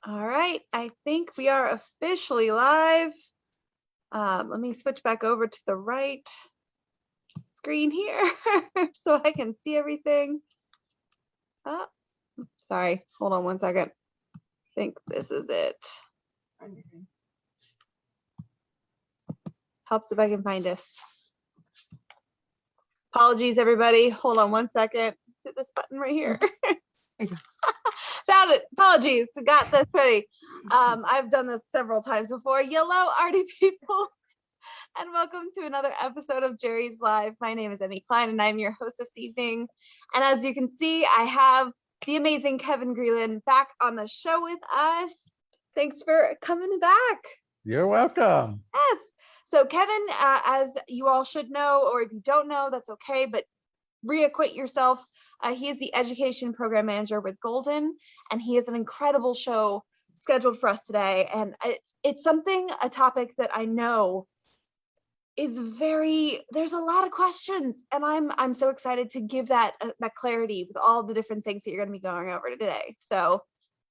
All right, I think we are officially live. Let me switch back over to the right screen here so I can see everything. Oh, sorry, hold on one second. I think this is it. Helps if I can find us. Apologies, everybody. Hold on one second. Hit this button right here. Found it. Apologies. Got this ready. I've done this several times before. Hello, arty people, and welcome to another episode of Jerry's Live. My name is Emmy Klein, and I'm your host this evening. And as you can see, I have the amazing Kevin Greeland back on the show with us. Thanks for coming back. You're welcome. Yes. So Kevin, as you all should know, or if you don't know, that's okay, but reacquaint yourself. He is the education program manager with Golden, and he has an incredible show scheduled for us today. And it's a topic that I know is there's a lot of questions, and I'm so excited to give that clarity with all the different things that you're going to be going over today. So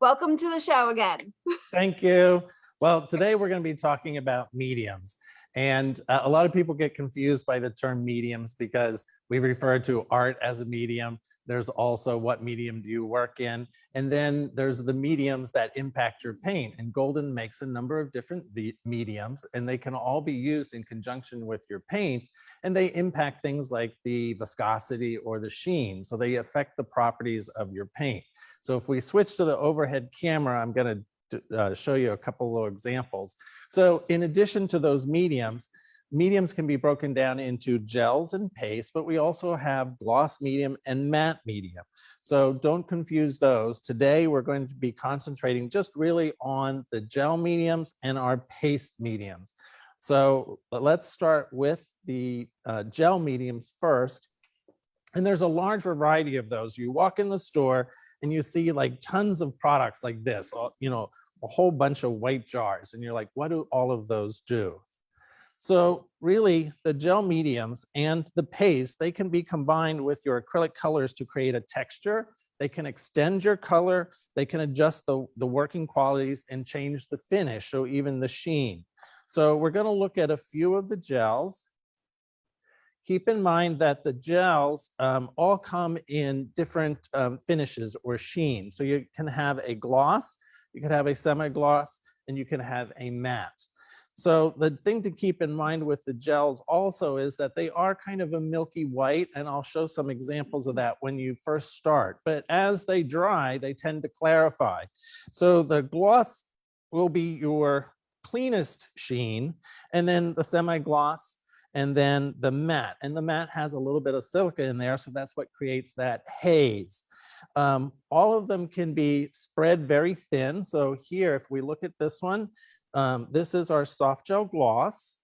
welcome to the show again. Thank you. Well, today we're going to be talking about mediums. And a lot of people get confused by the term mediums because we refer to art as a medium. There's also what medium do you work in? And then there's the mediums that impact your paint. And Golden makes a number of different mediums, and they can all be used in conjunction with your paint. And they impact things like the viscosity or the sheen. So they affect the properties of your paint. So if we switch to the overhead camera, I'm going to show you a couple of examples. So in addition to those mediums can be broken down into gels and paste, but we also have gloss medium and matte medium. So don't confuse those. Today, we're going to be concentrating just really on the gel mediums and our paste mediums. So let's start with the gel mediums first. And there's a large variety of those. You walk in the store and you see like tons of products like this, a whole bunch of white jars, and you're like, what do all of those do? So really, the gel mediums and the paste, they can be combined with your acrylic colors to create a texture. They can extend your color. They can adjust the working qualities and change the finish, so even the sheen. So we're going to look at a few of the gels. Keep in mind that the gels all come in different finishes or sheen. So you can have a gloss, you can have a semi-gloss, and you can have a matte. So the thing to keep in mind with the gels also is that they are kind of a milky white, and I'll show some examples of that when you first start. But as they dry, they tend to clarify. So the gloss will be your cleanest sheen, and then the semi-gloss, and then the matte. And the matte has a little bit of silica in there, so that's what creates that haze. All of them can be spread very thin. So here, if we look at this one, this is our soft gel gloss.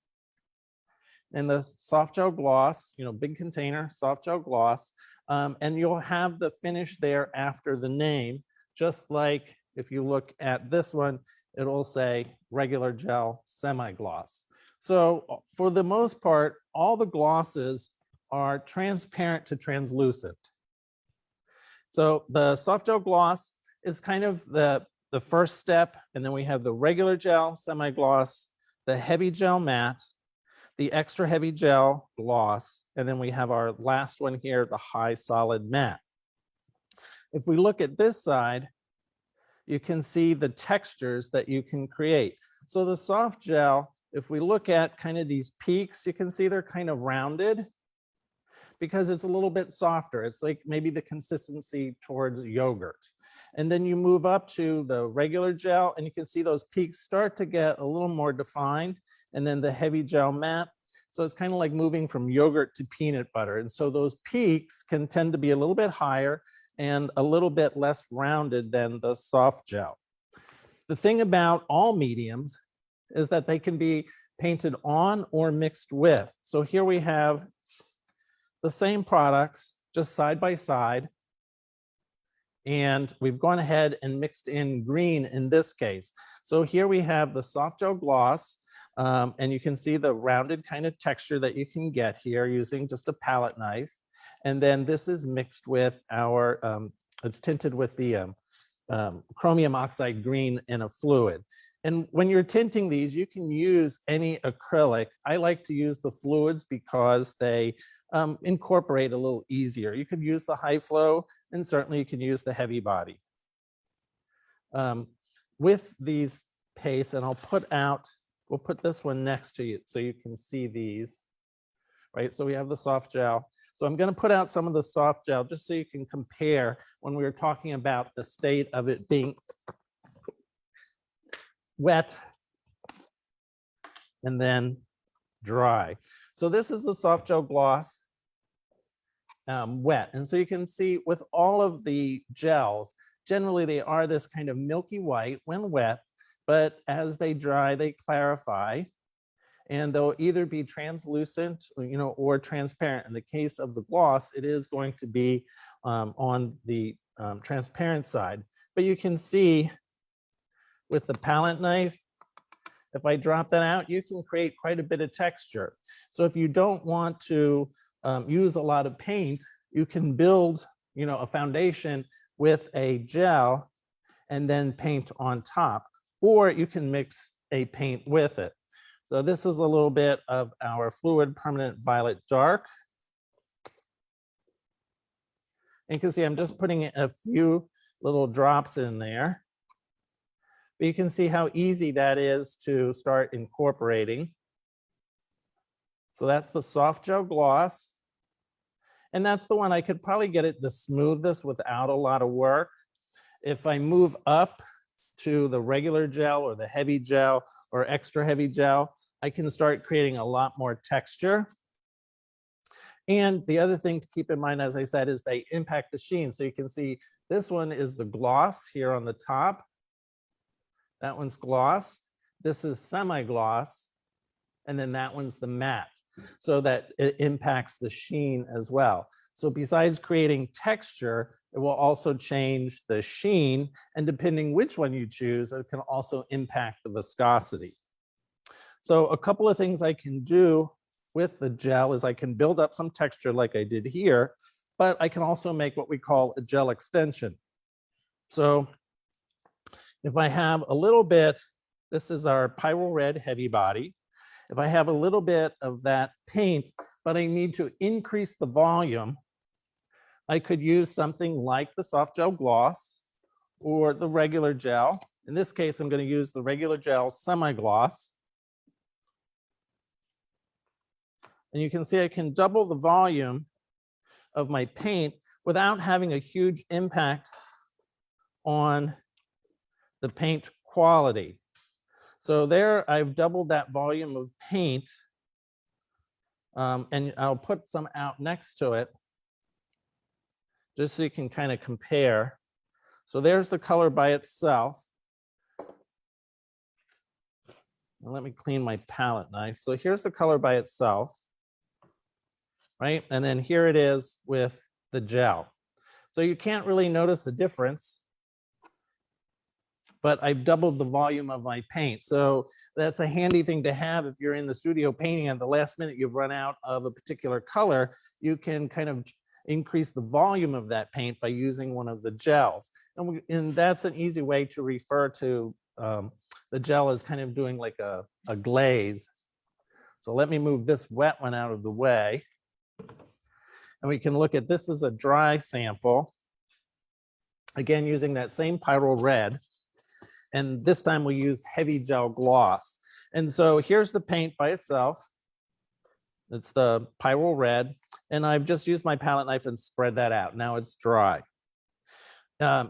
And the soft gel gloss, big container, soft gel gloss. And you'll have the finish there after the name, just like if you look at this one, it'll say regular gel semi-gloss. So for the most part, all the glosses are transparent to translucent. So the soft gel gloss is kind of the first step, and then we have the regular gel semi-gloss, the heavy gel matte, the extra heavy gel gloss, and then we have our last one here, the high solid matte. If we look at this side, you can see the textures that you can create. So the soft gel, if we look at kind of these peaks, you can see they're kind of rounded because it's a little bit softer. It's like maybe the consistency towards yogurt. And then you move up to the regular gel, and you can see those peaks start to get a little more defined. And then the heavy gel matte. So it's kind of like moving from yogurt to peanut butter. And so those peaks can tend to be a little bit higher and a little bit less rounded than the soft gel. The thing about all mediums is that they can be painted on or mixed with. So here we have the same products just side by side. And we've gone ahead and mixed in green in this case. So here we have the soft gel gloss, and you can see the rounded kind of texture that you can get here using just a palette knife. And then this is mixed with our, it's tinted with the chromium oxide green in a fluid. And when you're tinting these, you can use any acrylic. I like to use the fluids because they incorporate a little easier. You could use the high flow, and certainly you can use the heavy body. With these pastes, and we'll put this one next to you so you can see these, right? So we have the soft gel. So I'm going to put out some of the soft gel just so you can compare when we were talking about the state of it being wet and then dry. So this is the soft gel gloss wet. And so you can see with all of the gels, generally they are this kind of milky white when wet, but as they dry, they clarify. And they'll either be translucent, or transparent. In the case of the gloss, it is going to be on the transparent side. But you can see with the palette knife, if I drop that out, you can create quite a bit of texture. So if you don't want to use a lot of paint, you can build, a foundation with a gel and then paint on top, or you can mix a paint with it. So this is a little bit of our fluid permanent violet dark. And you can see I'm just putting a few little drops in there. But you can see how easy that is to start incorporating. So that's the soft gel gloss. And that's the one I could probably get it the smoothest without a lot of work. If I move up to the regular gel or the heavy gel or extra heavy gel, I can start creating a lot more texture. And the other thing to keep in mind, as I said, is they impact the sheen. So you can see this one is the gloss here on the top. That one's gloss. This is semi-gloss. And then that one's the matte, so that it impacts the sheen as well. So besides creating texture, it will also change the sheen. And depending which one you choose, it can also impact the viscosity. So a couple of things I can do with the gel is I can build up some texture like I did here, but I can also make what we call a gel extension. So if I have a little bit, this is our Pyrrole Red heavy body. If I have a little bit of that paint, but I need to increase the volume, I could use something like the soft gel gloss or the regular gel. In this case, I'm going to use the regular gel semi-gloss. And you can see I can double the volume of my paint without having a huge impact on the paint quality. So there I've doubled that volume of paint, and I'll put some out next to it just so you can kind of compare. So there's the color by itself. Now let me clean my palette knife. So here's the color by itself. Right? And then here it is with the gel. So you can't really notice a difference, but I've doubled the volume of my paint. So that's a handy thing to have if you're in the studio painting and at the last minute you've run out of a particular color. You can kind of increase the volume of that paint by using one of the gels. And that's an easy way to refer to the gel as kind of doing like a glaze. So let me move this wet one out of the way. And we can look at this as a dry sample. Again, using that same Pyrrole Red. And this time we used heavy gel gloss. And so here's the paint by itself. It's the Pyrrole Red. And I've just used my palette knife and spread that out. Now it's dry.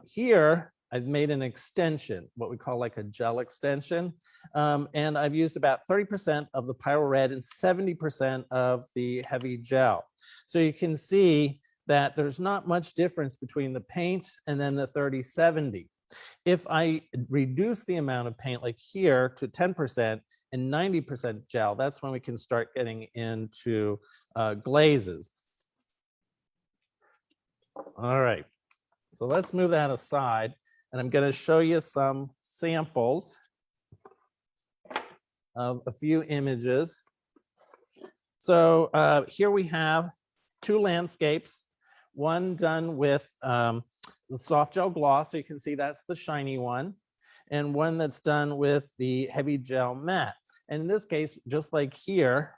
Here, I've made an extension, what we call like a gel extension. And I've used about 30% of the Pyrrole Red and 70% of the heavy gel. So you can see that there's not much difference between the paint and then the 30-70. If I reduce the amount of paint like here to 10% and 90% gel, that's when we can start getting into glazes. All right, so let's move that aside. And I'm going to show you some samples of a few images. So here we have two landscapes, one done with the soft gel gloss, so you can see that's the shiny one, and one that's done with the heavy gel matte. And in this case, just like here,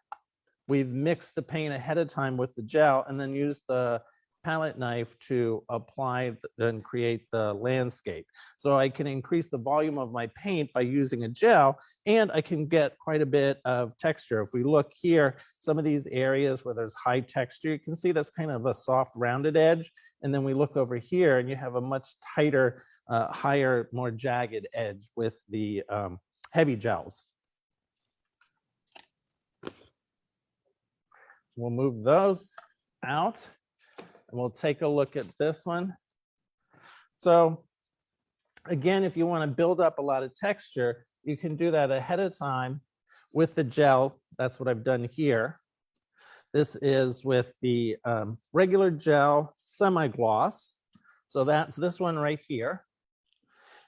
we've mixed the paint ahead of time with the gel and then used the palette knife to apply and create the landscape. So I can increase the volume of my paint by using a gel, and I can get quite a bit of texture. If we look here, some of these areas where there's high texture, you can see that's kind of a soft rounded edge. And then we look over here and you have a much tighter, higher, more jagged edge with the heavy gels. We'll move those out. And we'll take a look at this one. So again, if you want to build up a lot of texture, you can do that ahead of time with the gel. That's what I've done here. This is with the regular gel semi-gloss. So that's this one right here.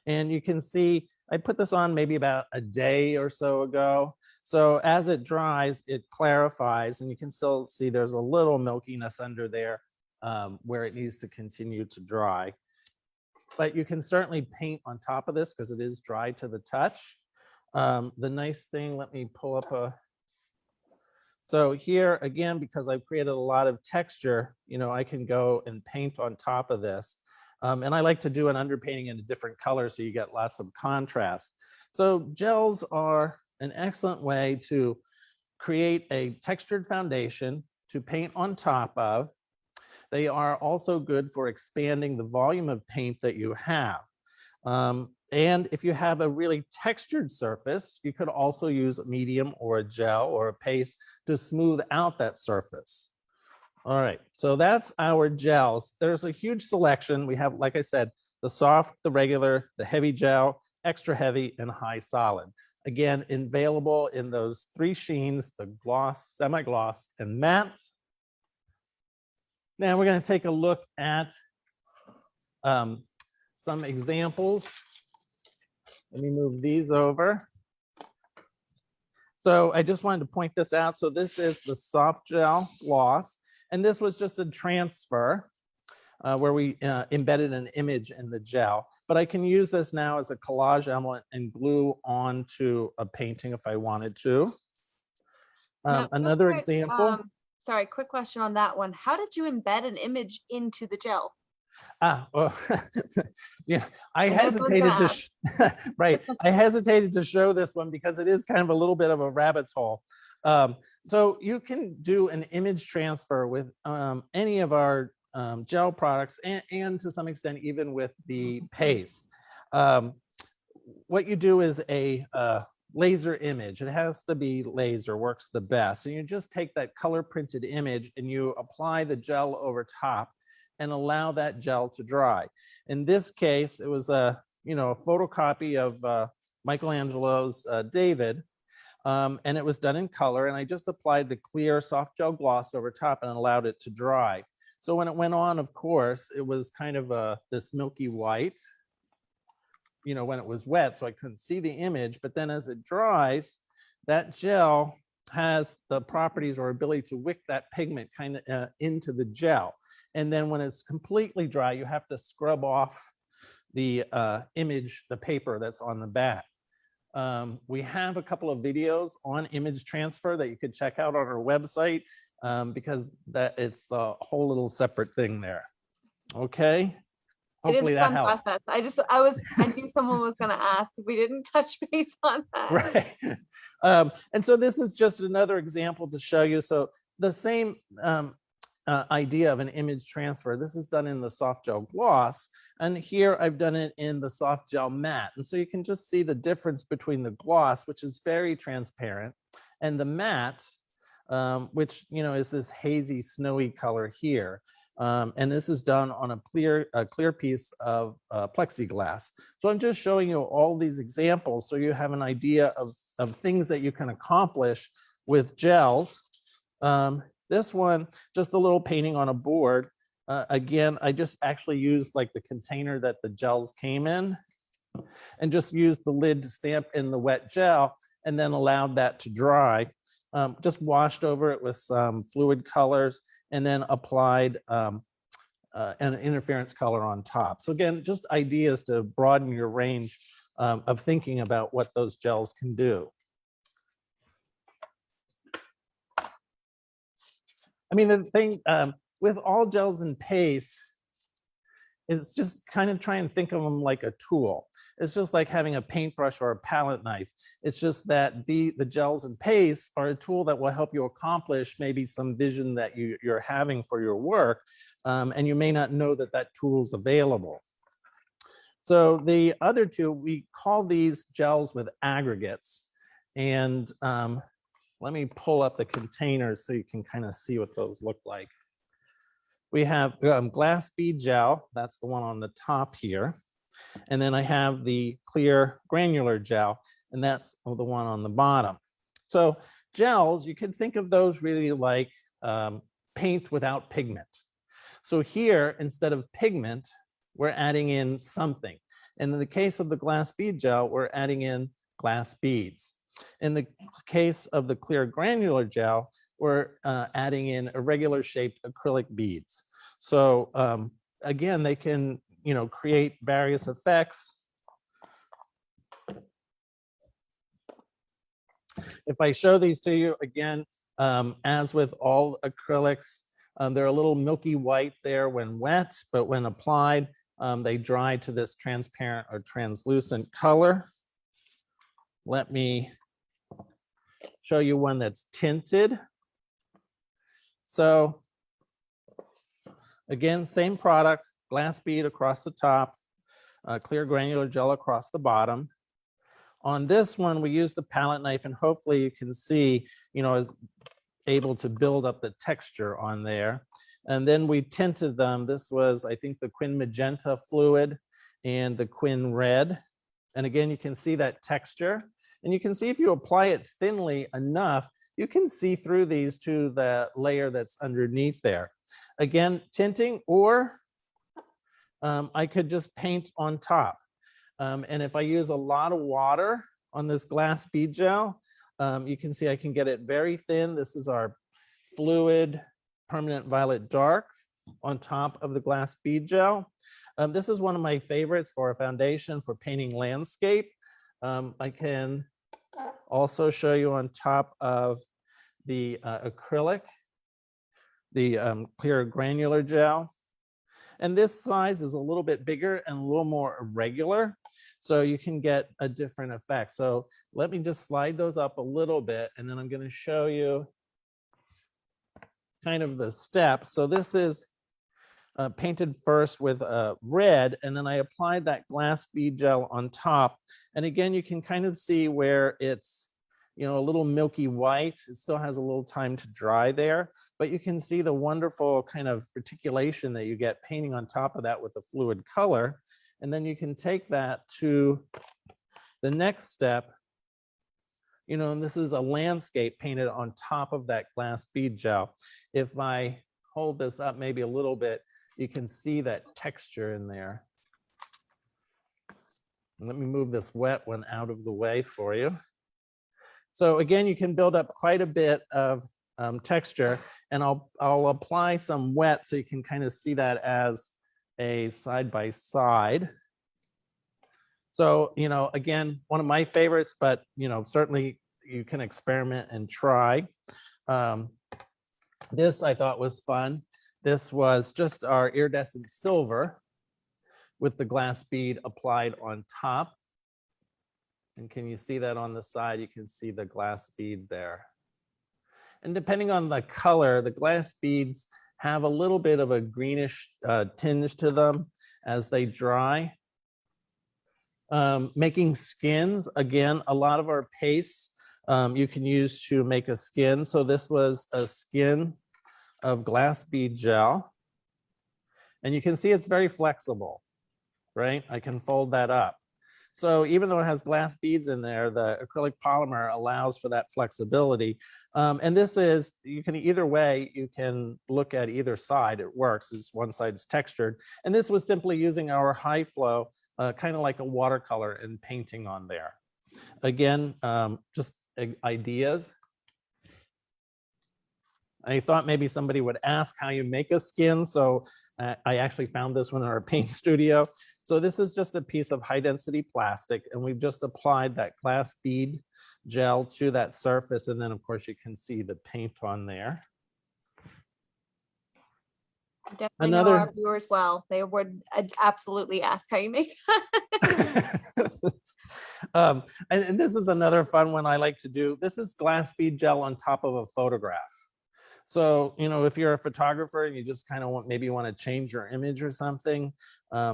And you can see, I put this on maybe about a day or so ago. So as it dries, it clarifies, and you can still see there's a little milkiness under there. Where it needs to continue to dry. But you can certainly paint on top of this because it is dry to the touch. The nice thing, let me pull up a, so here again, because I've created a lot of texture, you know, I can go and paint on top of this. And I like to do an underpainting in a different color so you get lots of contrast. So gels are an excellent way to create a textured foundation to paint on top of. They are also good for expanding the volume of paint that you have. And if you have a really textured surface, you could also use a medium or a gel or a paste to smooth out that surface. All right, so that's our gels. There's a huge selection. We have, like I said, the soft, the regular, the heavy gel, extra heavy, and high solid. Again, available in those 3 sheens, the gloss, semi-gloss, and matte. Now we're going to take a look at some examples. Let me move these over. So I just wanted to point this out. So this is the soft gel gloss, and this was just a transfer where we embedded an image in the gel. But I can use this now as a collage element and glue onto a painting if I wanted to. Another example. Sorry, quick question on that one. How did you embed an image into the gel? Well, yeah, I hesitated to, right. I hesitated to show this one because it is kind of a little bit of a rabbit's hole. So you can do an image transfer with any of our gel products and to some extent even with the paste. What you do is a laser image. It has to be laser, works the best. And you just take that color printed image and you apply the gel over top and allow that gel to dry. In this case, it was a photocopy of Michelangelo's David, and it was done in color. And I just applied the clear soft gel gloss over top and allowed it to dry. So when it went on, of course, it was kind of this milky white, when it was wet, so I couldn't see the image. But then as it dries, that gel has the properties or ability to wick that pigment kind of into the gel. And then when it's completely dry, you have to scrub off the image, the paper that's on the back. We have a couple of videos on image transfer that you could check out on our website because it's a whole little separate thing there. Okay. Hopefully that helps. Process. I knew someone was going to ask if we didn't touch base on that. Right. And so this is just another example to show you. So the same idea of an image transfer. This is done in the soft gel gloss, and here I've done it in the soft gel matte. And so you can just see the difference between the gloss, which is very transparent, and the matte, which is this hazy, snowy color here. And this is done on a clear piece of plexiglass. So I'm just showing you all these examples so you have an idea of things that you can accomplish with gels. This one, just a little painting on a board. Again, I just actually used like the container that the gels came in and just used the lid to stamp in the wet gel and then allowed that to dry. Just washed over it with some fluid colors and then applied an interference color on top. So again, just ideas to broaden your range of thinking about what those gels can do. I mean, the thing with all gels and paste, it's just kind of try and think of them like a tool. It's just like having a paintbrush or a palette knife. It's just that the gels and paste are a tool that will help you accomplish maybe some vision that you're having for your work, and you may not know that that tool is available. So the other two, we call these gels with aggregates. And let me pull up the containers so you can kind of see what those look like. We have glass bead gel, that's the one on the top here. And then I have the clear granular gel, and that's the one on the bottom. So gels, you can think of those really like paint without pigment. So here, instead of pigment, we're adding in something. And in the case of the glass bead gel, we're adding in glass beads. In the case of the clear granular gel, we're adding in irregular shaped acrylic beads. So again, they can, you know, create various effects. If I show these to you again, as with all acrylics, they're a little milky white there when wet, but when applied, they dry to this transparent or translucent color. Let me show you one that's tinted. So again, same product, glass bead across the top, clear granular gel across the bottom. On this one, we use the palette knife, and hopefully you can see, you know, is able to build up the texture on there. And then we tinted them. This was, I think, the Quin Magenta fluid and the Quin Red. And again, you can see that texture. And you can see if you apply it thinly enough, you can see through these to the layer that's underneath there. Again, tinting, or I could just paint on top. And if I use a lot of water on this glass bead gel, you can see I can get it very thin. This is our fluid permanent violet dark on top of the glass bead gel. This is one of my favorites for a foundation for painting landscape. I can also show you on top of the acrylic, the clear granular gel. And this size is a little bit bigger and a little more irregular, so you can get a different effect. So let me just slide those up a little bit, and then I'm going to show you kind of the steps. So this is painted first with red, and then I applied that glass bead gel on top. And again, you can kind of see where it's, you know, a little milky white. It still has a little time to dry there, but you can see the wonderful kind of reticulation that you get painting on top of that with the fluid color. And then you can take that to the next step, you know, and this is a landscape painted on top of that glass bead gel. If I hold this up maybe a little bit, you can see that texture in there. Let me move this wet one out of the way for you. So again, you can build up quite a bit of texture, and I'll apply some wet so you can kind of see that as a side by side. So, you know, again, one of my favorites, but, you know, certainly you can experiment and try. This I thought was fun. This was just our iridescent silver with the glass bead applied on top. And can you see that on the side? You can see the glass bead there. And depending on the color, the glass beads have a little bit of a greenish tinge to them as they dry. Making skins, again, a lot of our pastes you can use to make a skin. So this was a skin of glass bead gel. And you can see it's very flexible, right? I can fold that up. So even though it has glass beads in there, the acrylic polymer allows for that flexibility. And this is, you can either way, you can look at either side, it works, it's one side's textured. And this was simply using our high flow, kind of like a watercolor and painting on there. Again, just ideas. I thought maybe somebody would ask how you make a skin. So I actually found this one in our paint studio. So this is just a piece of high density plastic, and we've just applied that glass bead gel to that surface. And then of course you can see the paint on there. Definitely know our viewers well. They would absolutely ask how you make that. And this is another fun one I like to do. This is glass bead gel on top of a photograph. So, you know, if you're a photographer and you just kind of want, maybe you want to change your image or something,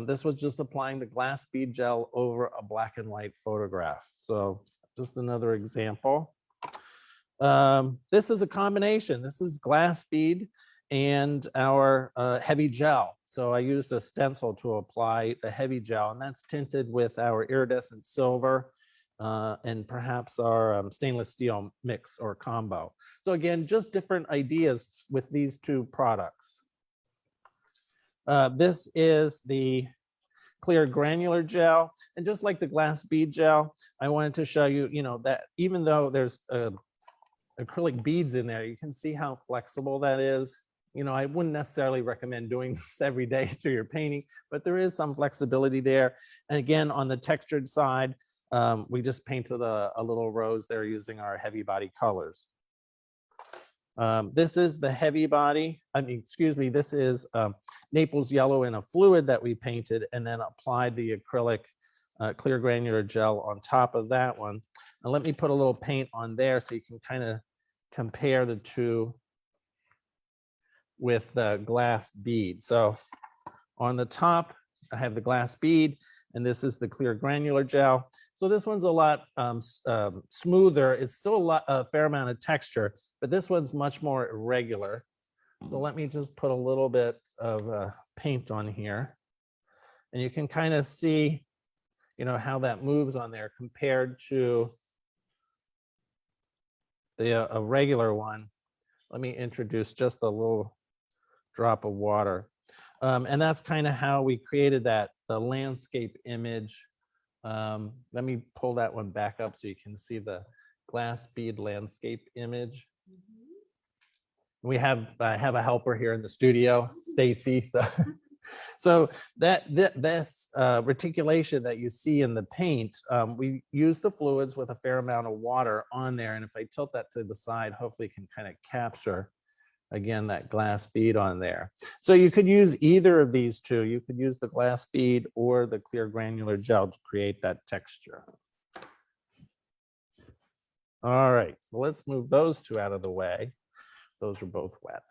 this was just applying the glass bead gel over a black and white photograph. So just another example. This is a combination. This is glass bead and our heavy gel. So I used a stencil to apply the heavy gel, and that's tinted with our iridescent silver and perhaps our stainless steel mix or combo. So again, just different ideas with these two products. This is the clear granular gel, and just like the glass bead gel, I wanted to show you, you know, that even though there's acrylic beads in there, you can see how flexible that is. You know, I wouldn't necessarily recommend doing this every day through your painting, but there is some flexibility there. And again, on the textured side, we just painted a little rose there using our heavy body colors. This is the heavy body, this is Naples yellow in a fluid that we painted and then applied the acrylic clear granular gel on top of that one. Now let me put a little paint on there so you can kind of compare the two with the glass bead. So on the top, I have the glass bead, and this is the clear granular gel. So this one's a lot smoother. It's still a fair amount of texture, but this one's much more irregular. So let me just put a little bit of paint on here, and you can kind of see, you know, how that moves on there compared to the a regular one. Let me introduce just a little drop of water. And that's kind of how we created the landscape image. Let me pull that one back up so you can see the glass bead landscape image. We have I have a helper here in the studio, Stacy. So this reticulation that you see in the paint, we use the fluids with a fair amount of water on there. And if I tilt that to the side, hopefully you can kind of capture again that glass bead on there. So you could use either of these two. You could use the glass bead or the clear granular gel to create that texture. All right, so let's move those two out of the way. Those are both wet.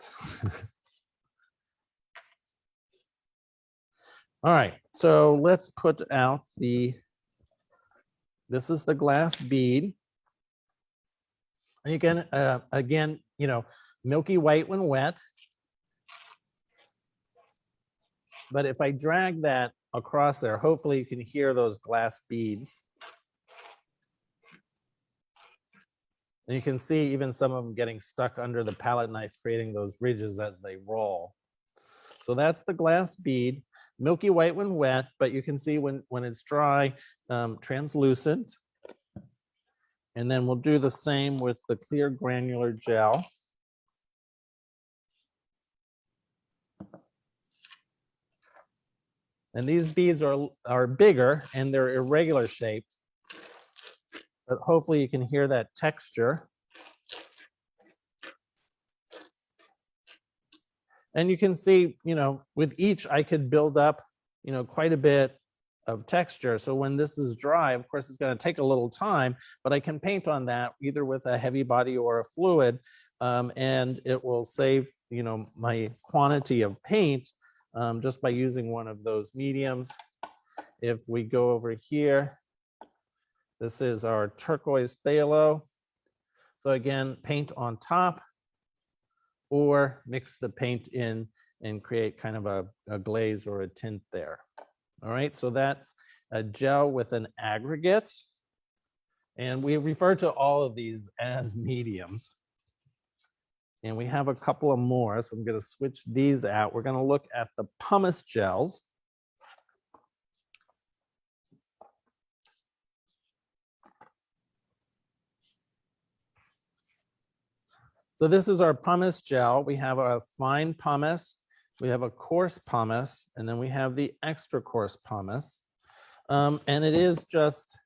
All right, so let's put out this is the glass bead. And you can, again, you know, milky white when wet. But if I drag that across there, hopefully you can hear those glass beads. And you can see even some of them getting stuck under the palette knife, creating those ridges as they roll. So that's the glass bead, milky white when wet, but you can see when it's dry, translucent. And then we'll do the same with the clear granular gel. And these beads are bigger and they're irregular shaped, but hopefully you can hear that texture. And you can see, you know, with each I could build up, you know, quite a bit of texture. So when this is dry, of course, it's going to take a little time, but I can paint on that either with a heavy body or a fluid, and it will save, you know, my quantity of paint just by using one of those mediums. If we go over here, this is our turquoise phthalo. So again, paint on top or mix the paint in and create kind of a glaze or a tint there. All right, so that's a gel with an aggregate. And we refer to all of these as mediums. And we have a couple of more, so I'm going to switch these out. We're going to look at the Pumice Gels. So this is our pumice gel. We have a fine pumice, we have a coarse pumice, and then we have the extra coarse pumice. And it is just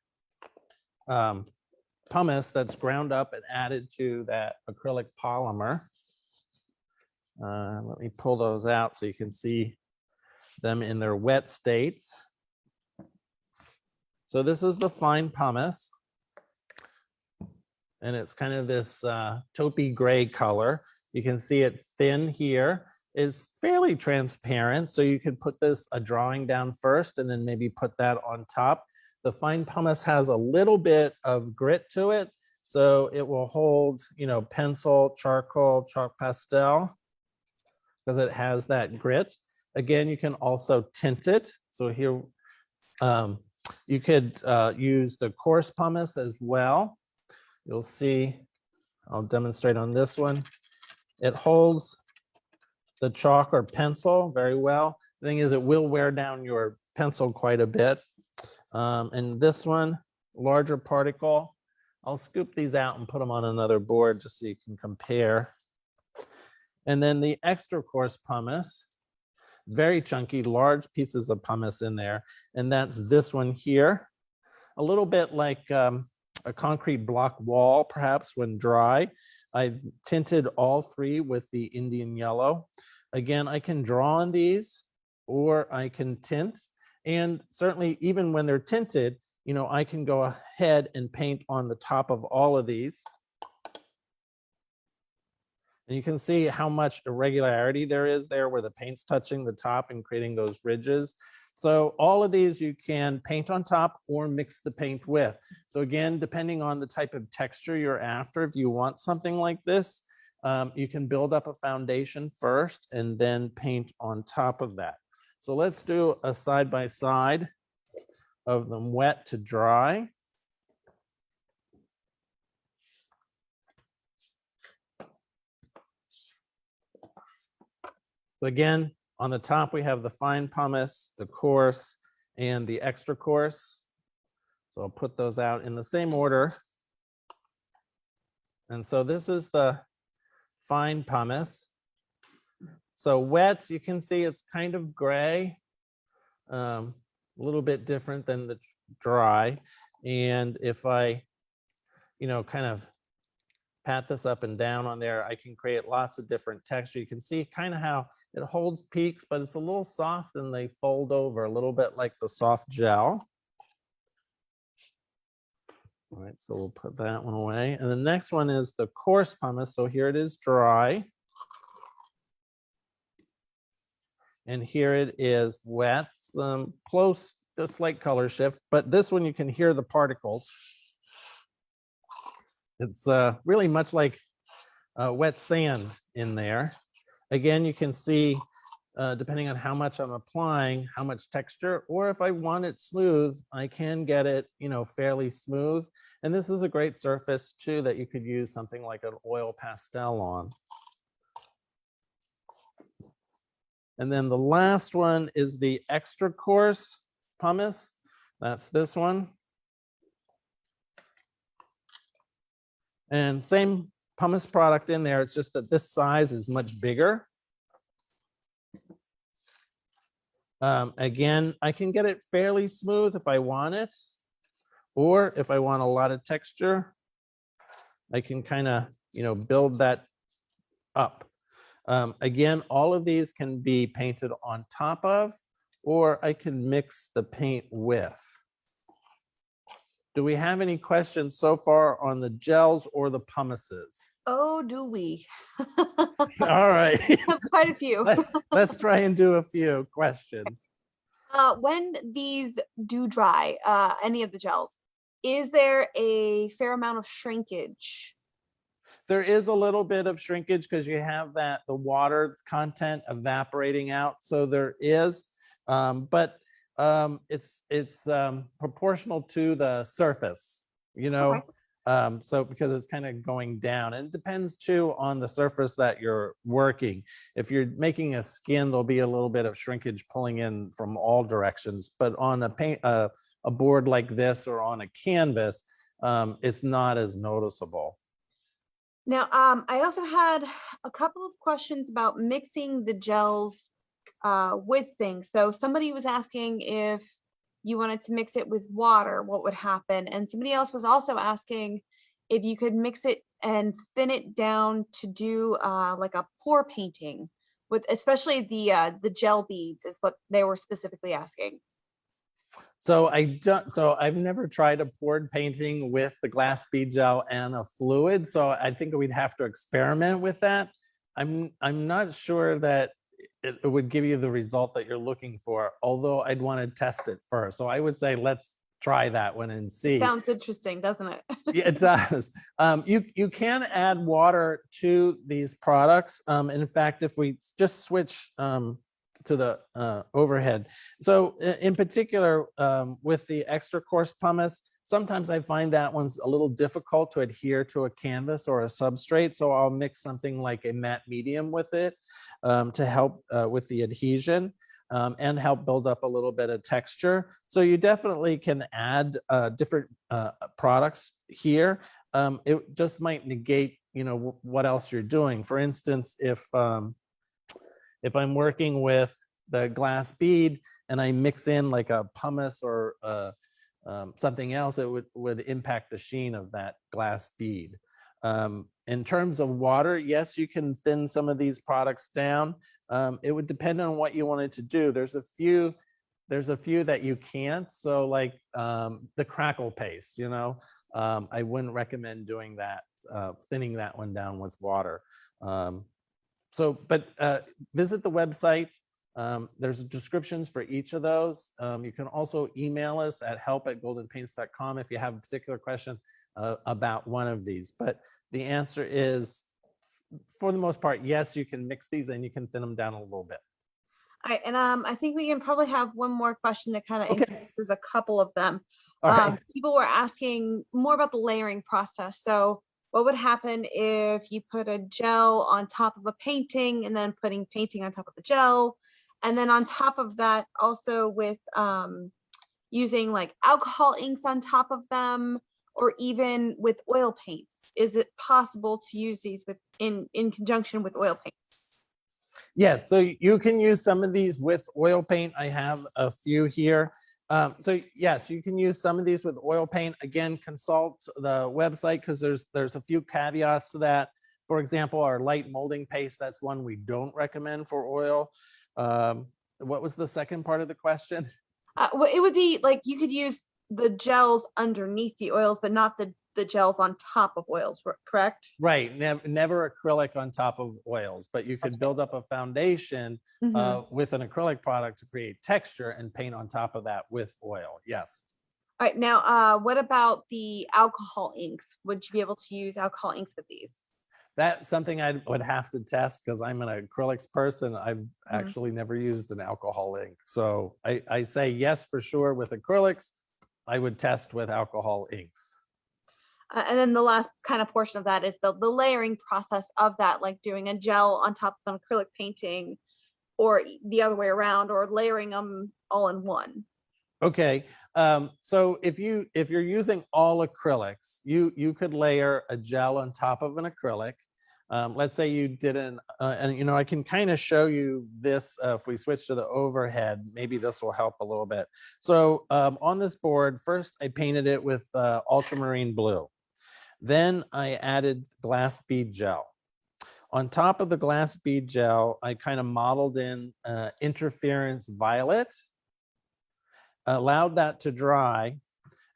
pumice that's ground up and added to that acrylic polymer. Let me pull those out so you can see them in their wet states. So this is the fine pumice. And it's kind of this taupey gray color. You can see it thin here. It's fairly transparent, so you could put this a drawing down first and then maybe put that on top. The fine pumice has a little bit of grit to it, so it will hold, you know, pencil, charcoal, chalk pastel, because it has that grit. Again, you can also tint it. So here, you could use the coarse pumice as well. You'll see, I'll demonstrate on this one. It holds the chalk or pencil very well. The thing is, it will wear down your pencil quite a bit. And this one, larger particle, I'll scoop these out and put them on another board just so you can compare. And then the extra coarse pumice, very chunky, large pieces of pumice in there. And that's this one here, a little bit like a concrete block wall, perhaps when dry. I've tinted all three with the Indian yellow. Again, I can draw on these or I can tint. And certainly even when they're tinted, you know, I can go ahead and paint on the top of all of these. And you can see how much irregularity there is there where the paint's touching the top and creating those ridges. So all of these you can paint on top or mix the paint with. So again, depending on the type of texture you're after, if you want something like this, you can build up a foundation first and then paint on top of that. So let's do a side-by-side of them wet to dry. So again, on the top, we have the fine pumice, the coarse, and the extra coarse. So I'll put those out in the same order. And so this is the fine pumice. So wet, you can see it's kind of gray, a little bit different than the dry. And if I, you know, kind of pat this up and down on there, I can create lots of different texture. You can see kind of how it holds peaks, but it's a little soft and they fold over a little bit like the soft gel. All right, so we'll put that one away. And the next one is the coarse pumice. So here it is dry. And here it is wet, close to slight color shift, but this one you can hear the particles. It's really much like wet sand in there. Again, you can see, depending on how much I'm applying, how much texture, or if I want it smooth, I can get it, you know, fairly smooth. And this is a great surface too that you could use something like an oil pastel on. And then the last one is the extra coarse pumice. That's this one. And same pumice product in there. It's just that this size is much bigger. Again, I can get it fairly smooth if I want it, or if I want a lot of texture, I can kind of, you know, build that up. Again, all of these can be painted on top of, or I can mix the paint with. Do we have any questions so far on the gels or the pumices? Oh, do we? All right. Quite a few. Let's try and do a few questions. When these do dry, any of the gels, is there a fair amount of shrinkage? There is a little bit of shrinkage because you have the water content evaporating out. So there is, but it's proportional to the surface, you know. Okay. So because it's kind of going down, and it depends too on the surface that you're working. If you're making a skin, there'll be a little bit of shrinkage pulling in from all directions. But on a board like this or on a canvas, it's not as noticeable. Now, I also had a couple of questions about mixing the gels with things. So somebody was asking if you wanted to mix it with water, what would happen? And somebody else was also asking if you could mix it and thin it down to do like a pour painting with, especially the gel beads is what they were specifically asking. So I've never tried a poured painting with the glass bead gel and a fluid. So I think we'd have to experiment with that. I'm not sure that it would give you the result that you're looking for, although I'd want to test it first. So I would say let's try that one and see. Sounds interesting, doesn't it? Yeah, it does. You can add water to these products. In fact, if we just switch to the overhead. So in particular, with the extra coarse pumice, sometimes I find that one's a little difficult to adhere to a canvas or a substrate. So I'll mix something like a matte medium with it to help with the adhesion and help build up a little bit of texture. So you definitely can add different products here. It just might negate, what else you're doing. For instance, if I'm working with the glass bead and I mix in like a pumice or something else, it would impact the sheen of that glass bead. In terms of water, yes, you can thin some of these products down. It would depend on what you wanted to do. There's a few that you can't. So like the Crackle Paste, I wouldn't recommend doing that, thinning that one down with water. But visit the website. There's descriptions for each of those. You can also email us at help@goldenpaints.com if you have a particular question about one of these. But the answer is, for the most part, yes, you can mix these and you can thin them down a little bit. All right, and I think we can probably have one more question that kind of encompasses a couple of them. People were asking more about the layering process. So what would happen if you put a gel on top of a painting and then putting painting on top of a gel? And then on top of that, also with using like alcohol inks on top of them, or even with oil paints. Is it possible to use these in conjunction with oil paints? Yes, so you can use some of these with oil paint. I have a few here. So yes, you can use some of these with oil paint. Again, consult the website because there's a few caveats to that. For example, our light molding paste, that's one we don't recommend for oil. What was the second part of the question? Well, it would be like you could use the gels underneath the oils, but not the gels on top of oils, correct? Right, never acrylic on top of oils, but you could build up a foundation with an acrylic product to create texture and paint on top of that with oil, yes. All right, now what about the alcohol inks? Would you be able to use alcohol inks with these? That's something I would have to test because I'm an acrylics person. I've actually never used an alcohol ink. So I say yes, for sure with acrylics. I would test with alcohol inks. And then the last kind of portion of that is the layering process of that, like doing a gel on top of an acrylic painting or the other way around, or layering them all in one. Okay, so if you're using all acrylics, you could layer a gel on top of an acrylic. Let's say you did and I can kind of show you this if we switch to the overhead. Maybe this will help a little bit. So on this board, first I painted it with ultramarine blue. Then I added glass bead gel. On top of the glass bead gel, I kind of modeled in interference violet, allowed that to dry.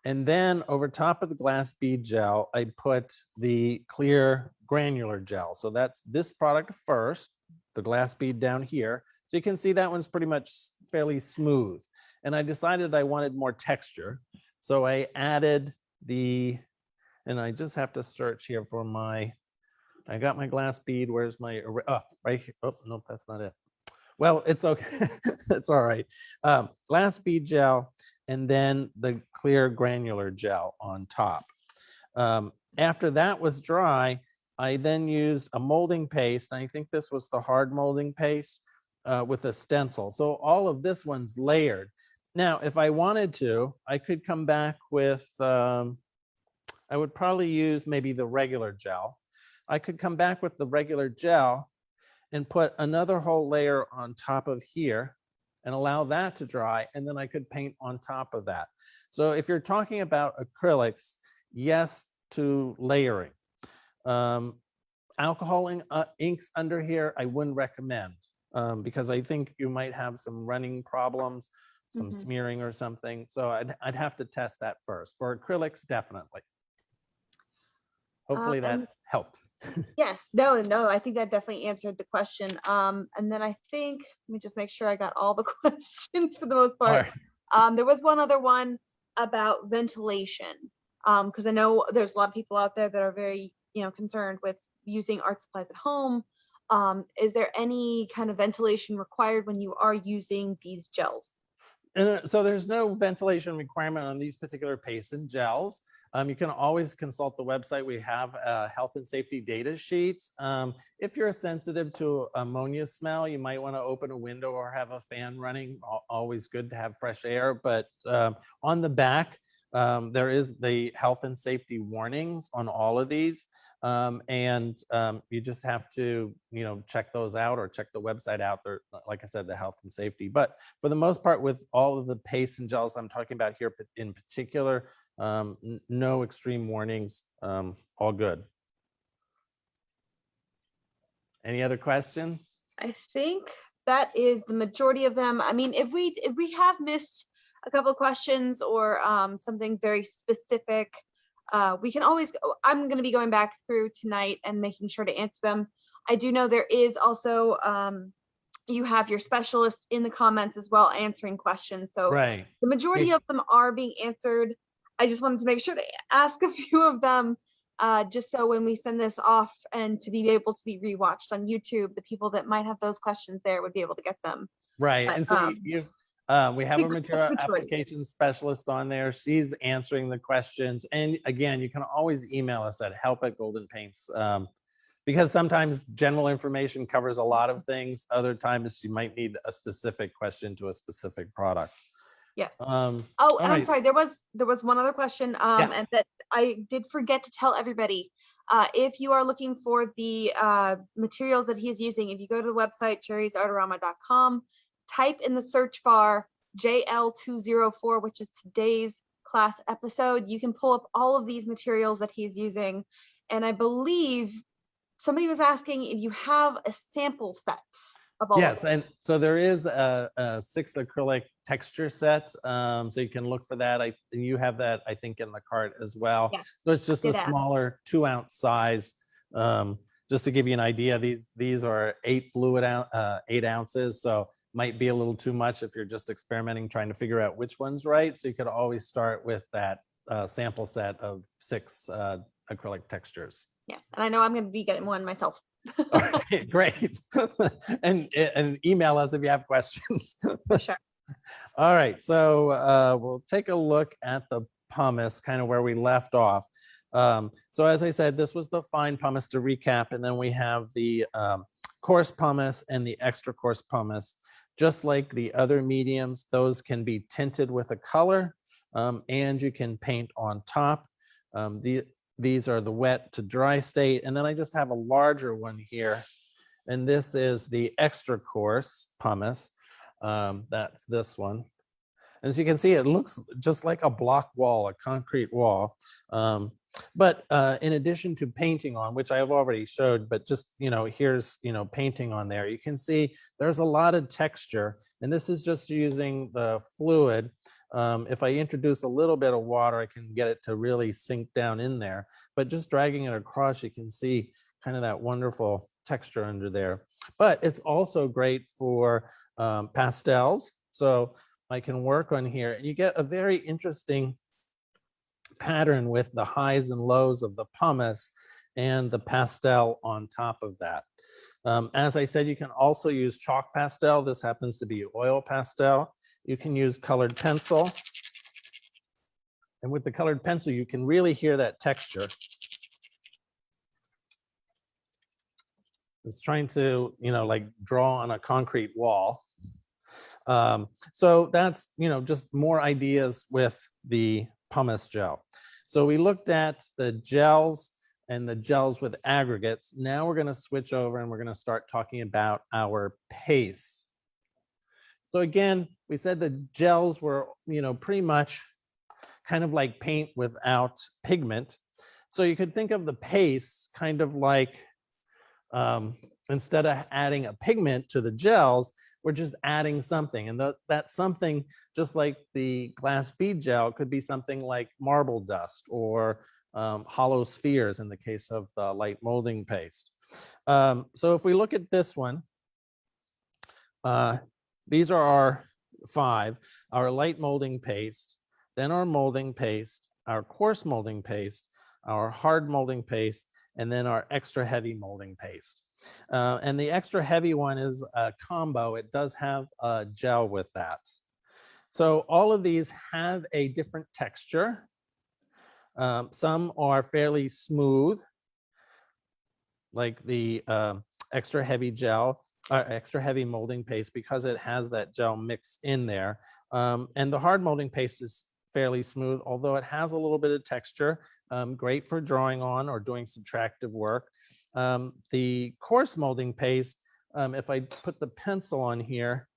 And then over top of the glass bead gel, I put the clear granular gel. So that's this product first, the glass bead down here. So you can see that one's pretty much fairly smooth. And I decided I wanted more texture. So I added and I just have to search here for I got my glass bead. Where's my, right here. Oh, no, that's not it. Well, it's okay. It's all right. Glass bead gel and then the clear granular gel on top. After that was dry, I then used a molding paste. I think this was the hard molding paste with a stencil. So all of this one's layered. Now, if I wanted to, I could come back with, I would probably use maybe the regular gel. I could come back with the regular gel and put another whole layer on top of here and allow that to dry, and then I could paint on top of that. So if you're talking about acrylics, yes to layering. Alcohol inks under here, I wouldn't recommend because I think you might have some running problems, some smearing or something. So I'd have to test that first. For acrylics, definitely. Hopefully that helped. Yes, no, I think that definitely answered the question. And then I think, let me just make sure I got all the questions for the most part. There was one other one about ventilation, because I know there's a lot of people out there that are very, concerned with using art supplies at home. Is there any kind of ventilation required when you are using these gels? So there's no ventilation requirement on these particular pastes and gels. You can always consult the website. We have health and safety data sheets. If you're sensitive to ammonia smell, you might want to open a window or have a fan running. Always good to have fresh air. But on the back, there is the health and safety warnings on all of these. You just have to, check those out or check the website out there. Like I said, the health and safety. But for the most part, with all of the pastes and gels I'm talking about here in particular, no extreme warnings, all good. Any other questions? I think that is the majority of them. I mean, if we have missed a couple of questions or something very specific, we can always I'm going to be going back through tonight and making sure to answer them. I do know there is also you have your specialist in the comments as well answering questions. So right. The majority of them are being answered. I just wanted to make sure to ask a few of them just so when we send this off and to be able to be rewatched on YouTube, the people that might have those questions there would be able to get them. Right. But, and so we have a material application specialist on there. She's answering the questions. And again, you can always email us at help@goldenpaints because sometimes general information covers a lot of things. Other times you might need a specific question to a specific product. Yes. And I'm sorry. There was one other question, and that I did forget to tell everybody. If you are looking for the materials that he's using, if you go to the website jerrysartarama.com, type in the search bar JL204, which is today's class episode. You can pull up all of these materials that he's using, and I believe somebody was asking if you have a sample set. Yes, and so there is a 6 acrylic texture set, so you can look for that. You have that, I think, in the cart as well. Yes, so it's just a smaller 2-ounce size. Just to give you an idea, these are 8 ounces, so might be a little too much if you're just experimenting, trying to figure out which one's right. So you could always start with that sample set of 6 acrylic textures. Yes, and I know I'm going to be getting one myself. All right, great. and email us if you have questions. For sure. All right, so we'll take a look at the pumice, kind of where we left off. So as I said, this was the fine pumice to recap, and then we have the coarse pumice and the extra coarse pumice. Just like the other mediums, those can be tinted with a color, and you can paint on top. These are the wet to dry state. And then I just have a larger one here. And this is the extra coarse pumice. That's this one. As you can see, it looks just like a block wall, a concrete wall. But in addition to painting on, which I have already showed, but just, here's, painting on there, you can see there's a lot of texture. And this is just using the fluid. If I introduce a little bit of water, I can get it to really sink down in there. But just dragging it across, you can see kind of that wonderful texture under there. But it's also great for pastels. So I can work on here, and you get a very interesting pattern with the highs and lows of the pumice and the pastel on top of that. As I said, you can also use chalk pastel. This happens to be oil pastel. You can use colored pencil. And with the colored pencil, you can really hear that texture. It's trying to, like draw on a concrete wall. So that's, just more ideas with the pumice gel. So we looked at the gels. and the gels with aggregates. Now we're going to switch over and we're going to start talking about our pastes. So again, we said the gels were, pretty much kind of like paint without pigment. So you could think of the paste kind of like, instead of adding a pigment to the gels, we're just adding something. And that something, just like the glass bead gel, could be something like marble dust or hollow spheres in the case of the light molding paste. So if we look at this one, these are our 5, our light molding paste, then our molding paste, our coarse molding paste, our hard molding paste, and then our extra heavy molding paste. And the extra heavy one is a combo. It does have a gel with that. So all of these have a different texture. Some are fairly smooth, like the extra heavy gel, extra heavy molding paste, because it has that gel mix in there. And the hard molding paste is fairly smooth, although it has a little bit of texture, great for drawing on or doing subtractive work. The coarse molding paste, if I put the pencil on here,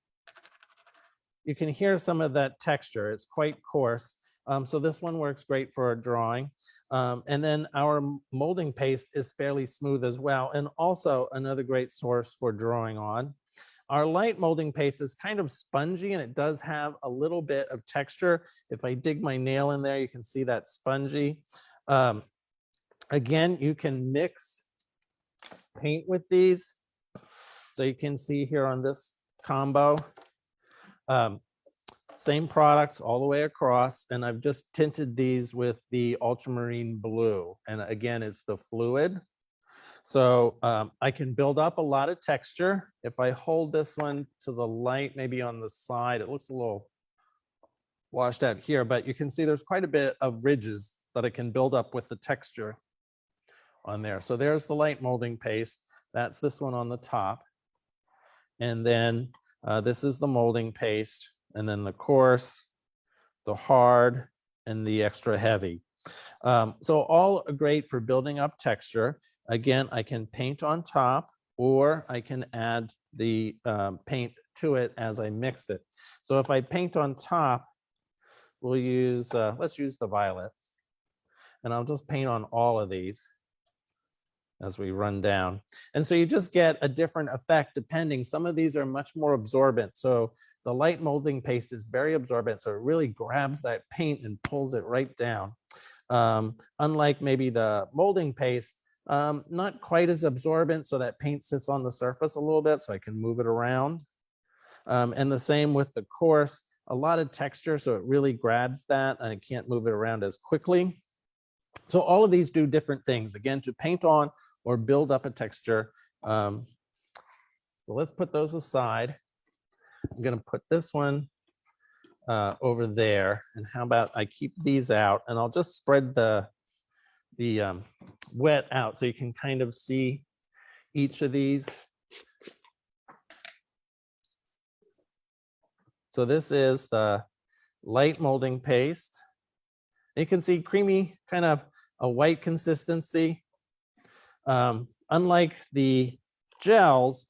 you can hear some of that texture. It's quite coarse. So this one works great for drawing. And then our molding paste is fairly smooth as well, and also another great source for drawing on. Our light molding paste is kind of spongy, and it does have a little bit of texture. If I dig my nail in there, you can see that spongy. Again, you can mix paint with these. So you can see here on this combo, same products all the way across, and I've just tinted these with the ultramarine blue. And again, it's the fluid. So I can build up a lot of texture. If I hold this one to the light, maybe on the side, it looks a little washed out here, but you can see there's quite a bit of ridges that I can build up with the texture on there. So there's the light molding paste. That's this one on the top. And then this is the molding paste, and then the coarse, the hard, and the extra heavy. So all are great for building up texture. Again, I can paint on top, or I can add the paint to it as I mix it. So if I paint on top, we'll use, let's use the violet. And I'll just paint on all of these as we run down. And so you just get a different effect depending. Some of these are much more absorbent. So the light molding paste is very absorbent. So it really grabs that paint and pulls it right down. Unlike maybe the molding paste, not quite as absorbent. So that paint sits on the surface a little bit so I can move it around. And the same with the coarse, a lot of texture. So it really grabs that and I can't move it around as quickly. So all of these do different things, again, to paint on or build up a texture. So let's put those aside. I'm going to put this one over there. And how about I keep these out, and I'll just spread the wet out so you can kind of see each of these. So this is the light molding paste. You can see creamy, kind of a white consistency. Unlike the gels,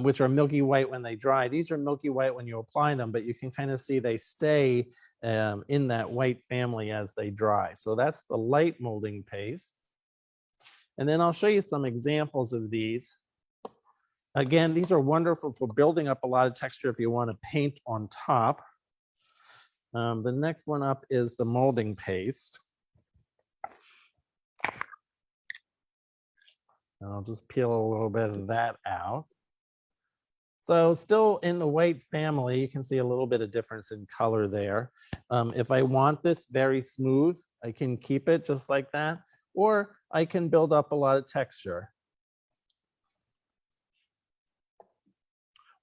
which are milky white when they dry, these are milky white when you apply them, but you can kind of see they stay in that white family as they dry. So that's the light molding paste. And then I'll show you some examples of these. Again, these are wonderful for building up a lot of texture if you want to paint on top. The next one up is the molding paste. And I'll just peel a little bit of that out. So still in the white family, you can see a little bit of difference in color there. If I want this very smooth, I can keep it just like that, or I can build up a lot of texture.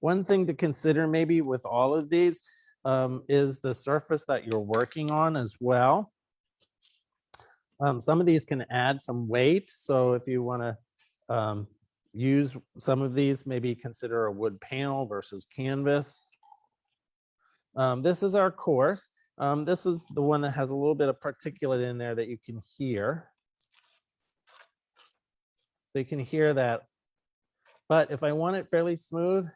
One thing to consider maybe with all of these is the surface that you're working on as well. Some of these can add some weight. So if you want to use some of these, maybe consider a wood panel versus canvas. This is our coarse. This is the one that has a little bit of particulate in there that you can hear. So you can hear that. But if I want it fairly smooth,